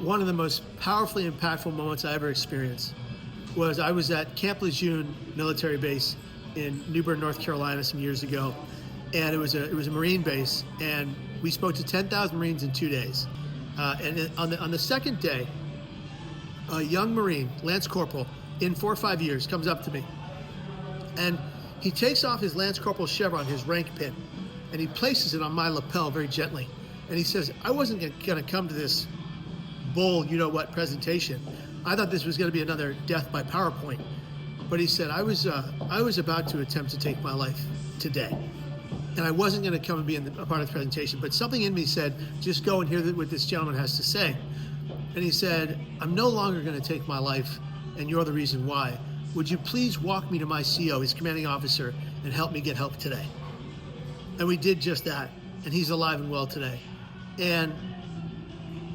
one of the most powerfully impactful moments I ever experienced was I was at Camp Lejeune military base in New Bern, North Carolina some years ago. And it was a Marine base, and we spoke to 10,000 Marines in 2 days. And on the second day, a young Marine, Lance Corporal, in 4 or 5 years, comes up to me. And he takes off his Lance Corporal chevron, his rank pin, and he places it on my lapel very gently. And he says, I wasn't going to come to this bull, you-know-what presentation. I thought this was going to be another death by PowerPoint. But he said, I was about to attempt to take my life today. And I wasn't going to come and be a part of the presentation, but something in me said, just go and hear what this gentleman has to say. And he said, I'm no longer going to take my life, and you're the reason why. Would you please walk me to my CO, his commanding officer, and help me get help today? And we did just that, and he's alive and well today. And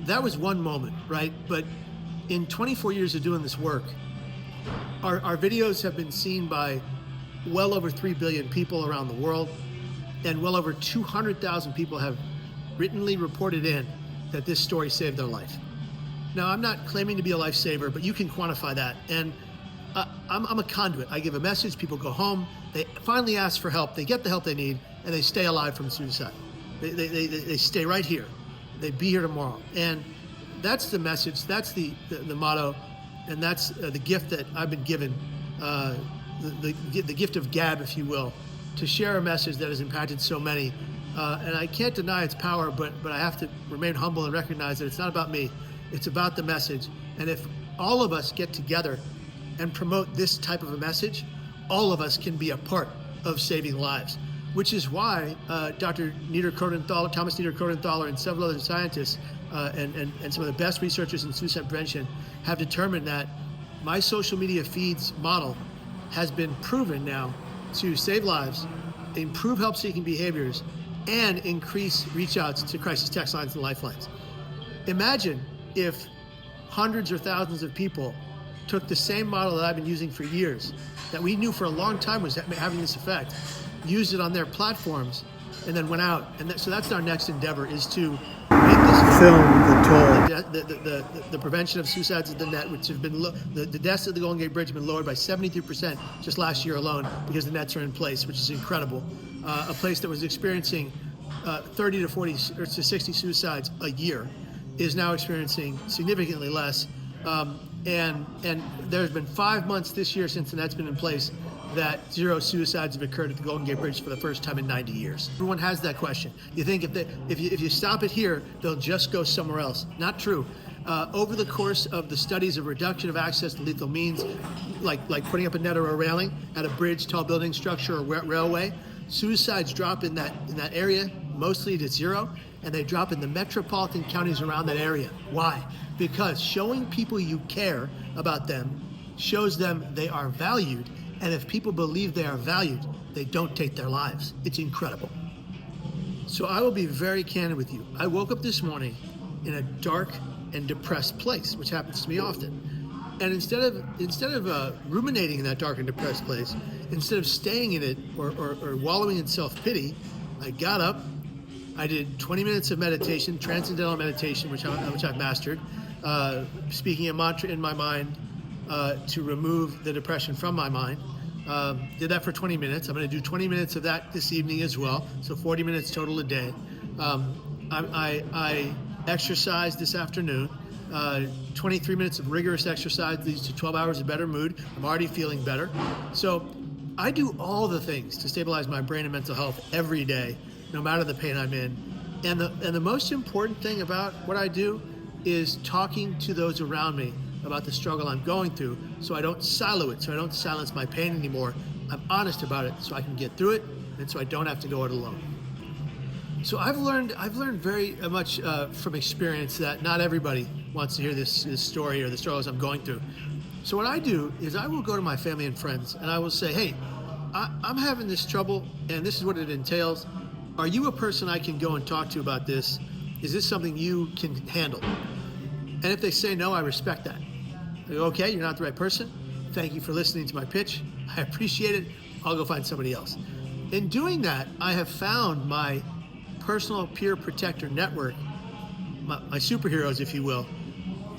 that was one moment, right? But in 24 years of doing this work, our videos have been seen by well over 3 billion people around the world. And well over 200,000 people have writtenly reported in that this story saved their life. Now, I'm not claiming to be a lifesaver, but you can quantify that. And I'm a conduit. I give a message, people go home, they finally ask for help, they get the help they need, and they stay alive from suicide. They stay right here. They be here tomorrow. And that's the message, that's the motto, and that's the gift that I've been given, the gift of gab, if you will, to share a message that has impacted so many. And I can't deny its power, but I have to remain humble and recognize that it's not about me, it's about the message. And if all of us get together and promote this type of a message, all of us can be a part of saving lives, which is why Dr. Thomas Nieder Kodenthaler and several other scientists and some of the best researchers in suicide prevention have determined that my social media feeds model has been proven now to save lives, improve help-seeking behaviors, and increase reach-outs to crisis text lines and lifelines. Imagine if hundreds or thousands of people took the same model that I've been using for years, that we knew for a long time was having this effect, used it on their platforms, and then went out. And so that's our next endeavor, is to make this film the prevention of suicides at the net, which have been the deaths at the Golden Gate Bridge have been lowered by 73% just last year alone because the nets are in place, which is incredible. A place that was experiencing 30 to 40 or to 60 suicides a year is now experiencing significantly less. And there's been 5 months this year since the net's been in place that 0 suicides have occurred at the Golden Gate Bridge for the first time in 90 years. Everyone has that question. You think if you stop it here, they'll just go somewhere else. Not true. Over the course of the studies of reduction of access to lethal means, like putting up a net or a railing at a bridge, tall building structure, or railway, suicides drop in that area mostly to 0, and they drop in the metropolitan counties around that area. Why? Because showing people you care about them shows them they are valued. And if people believe they are valued, they don't take their lives. It's incredible. So I will be very candid with you. I woke up this morning in a dark and depressed place, which happens to me often. And instead of ruminating in that dark and depressed place, instead of staying in it or wallowing in self-pity, I got up, I did 20 minutes of meditation, transcendental meditation, which I've mastered, speaking a mantra in my mind, to remove the depression from my mind. Did that for 20 minutes. I'm going to do 20 minutes of that this evening as well, so 40 minutes total a day. I exercised this afternoon, 23 minutes of rigorous exercise leads to 12 hours of better mood. I'm already feeling better. So I do all the things to stabilize my brain and mental health every day, no matter the pain I'm in. And the most important thing about what I do is talking to those around me about the struggle I'm going through, so I don't silo it, so I don't silence my pain anymore. I'm honest about it so I can get through it, and so I don't have to go it alone. So I've learned very much from experience that not everybody wants to hear this story or the struggles I'm going through. So what I do is I will go to my family and friends and I will say, hey, I'm having this trouble and this is what it entails. Are you a person I can go and talk to about this? Is this something you can handle? And if they say no, I respect that. I go, okay, you're not the right person. Thank you for listening to my pitch. I appreciate it. I'll go find somebody else. In doing that, I have found my personal peer protector network, my superheroes, if you will,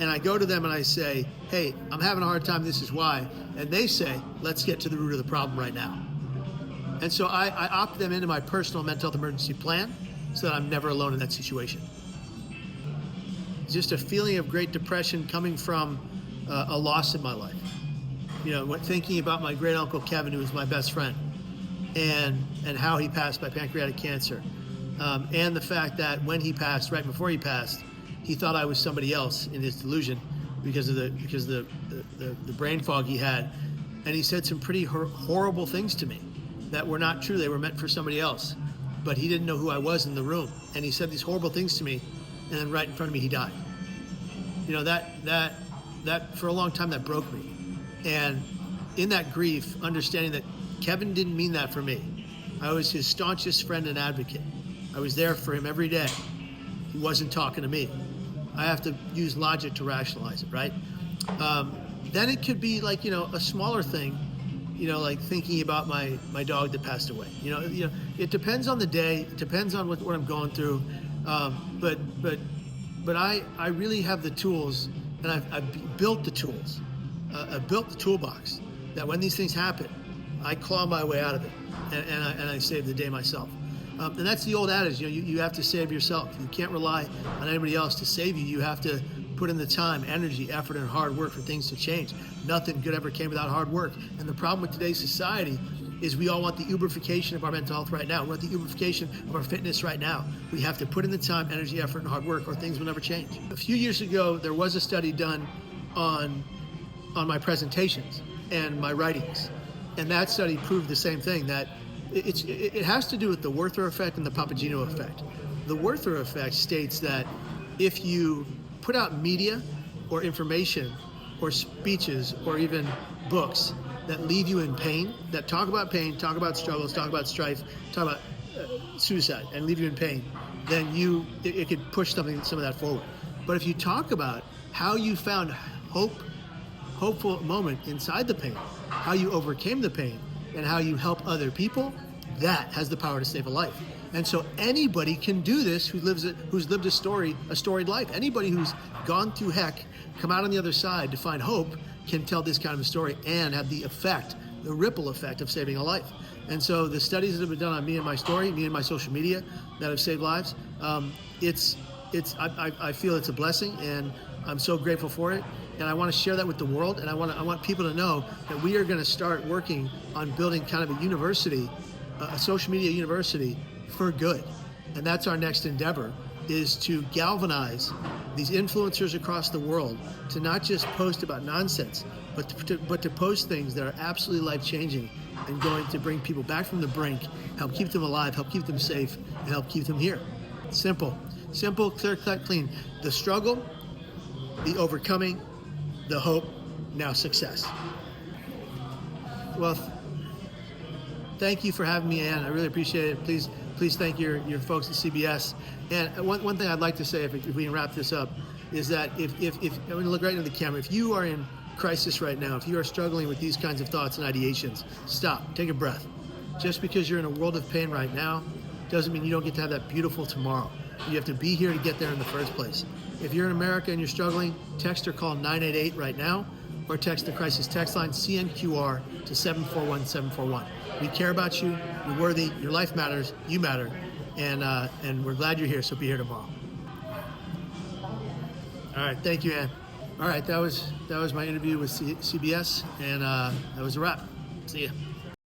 And I go to them and I say, hey, I'm having a hard time, this is why. And they say, let's get to the root of the problem right now. And so I opt them into my personal mental health emergency plan so that I'm never alone in that situation. It's just a feeling of great depression coming from a loss in my life. Thinking about my great uncle Kevin, who was my best friend, and how he passed by pancreatic cancer. And the fact that when he passed, right before he passed, he thought I was somebody else in his delusion because of the brain fog he had. And he said some pretty horrible things to me that were not true. They were meant for somebody else. But he didn't know who I was in the room. And he said these horrible things to me, and then right in front of me, he died. That for a long time, that broke me. And in that grief, understanding that Kevin didn't mean that for me. I was his staunchest friend and advocate. I was there for him every day. He wasn't talking to me. I have to use logic to rationalize it, right? Then it could be like, a smaller thing, like thinking about my dog that passed away. It depends on the day. It depends on what I'm going through. But I really have the tools, and I've built the tools. I've built the toolbox that when these things happen, I claw my way out of it, and I save the day myself. And that's the old adage, you have to save yourself. You can't rely on anybody else to save you. You have to put in the time, energy, effort, and hard work for things to change. Nothing good ever came without hard work. And the problem with today's society is we all want the Uberification of our mental health right now. We want the Uberification of our fitness right now. We have to put in the time, energy, effort, and hard work, or things will never change. A few years ago, there was a study done on my presentations and my writings. And that study proved the same thing, that it has to do with the Werther effect and the Papageno effect. The Werther effect states that if you put out media or information or speeches or even books that leave you in pain, that talk about pain, talk about struggles, talk about strife, talk about suicide, and leave you in pain, then it could push some of that forward. But if you talk about how you found hopeful moment inside the pain, how you overcame the pain, and how you help other people, that has the power to save a life. And so anybody can do this who's lived a storied life. Anybody who's gone through heck, come out on the other side to find hope, can tell this kind of a story and have the ripple effect of saving a life. And so the studies that have been done on me and my story, me and my social media that have saved lives, I feel it's a blessing, and I'm so grateful for it. And I want to share that with the world, and I want people to know that we are going to start working on building kind of a university, a social media university for good. And that's our next endeavor, is to galvanize these influencers across the world to not just post about nonsense, but to post things that are absolutely life-changing and going to bring people back from the brink, help keep them alive, help keep them safe, and help keep them here. Simple, clear cut, clean. The struggle, the overcoming, the hope, now success. Well, thank you for having me, Ann. I really appreciate it. Please thank your folks at CBS. And one thing I'd like to say, if we can wrap this up, is that if I'm going to look right into the camera, if you are in crisis right now, if you are struggling with these kinds of thoughts and ideations, stop, take a breath. Just because you're in a world of pain right now doesn't mean you don't get to have that beautiful tomorrow. You have to be here to get there in the first place. If you're in America and you're struggling, text or call 988 right now, or text the crisis text line CNQR to 741-741. We care about you. You're worthy. Your life matters. You matter. And we're glad you're here, so be here tomorrow. All right. Thank you, Ann. All right. That was my interview with CBS, and that was a wrap. See ya.